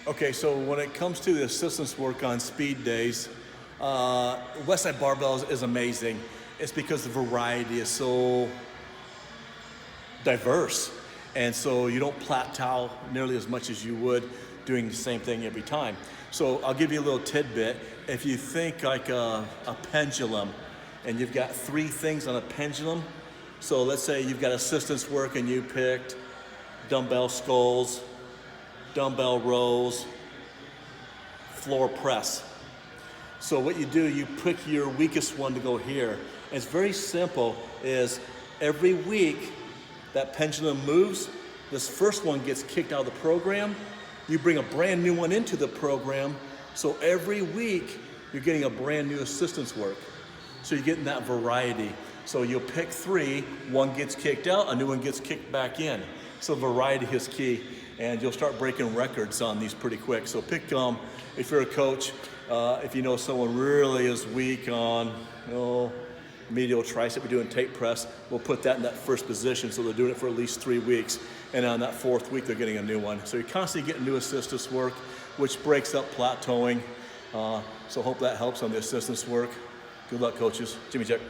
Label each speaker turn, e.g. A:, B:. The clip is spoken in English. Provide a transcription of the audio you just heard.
A: Okay, so when it comes to the assistance work on speed days, Westside Barbells is amazing. It's because the variety is so diverse. And so you don't plateau nearly as much as you would doing the same thing every time. So I'll give you a little tidbit. If you think like a pendulum and you've got 3 things on a pendulum, so let's say you've got assistance work and you picked dumbbell sculls, dumbbell rows, floor press. So what you do, you pick your weakest one to go here. And it's very simple, is every week that pendulum moves, this first one gets kicked out of the program, you bring a brand new one into the program, so every week you're getting a brand new assistance work. So you're getting that variety. So you'll pick 3, one gets kicked out, a new one gets kicked back in. So variety is key, and you'll start breaking records on these pretty quick. So pick, if you're a coach, if you know someone really is weak on, medial tricep, we're doing tape press, we'll put that in that first position, so they're doing it for at least 3 weeks, and on that 4th week they're getting a new one. So you're constantly getting new assistance work, which breaks up plateauing. So hope that helps on the assistance work. Good luck, coaches. Jimmy check.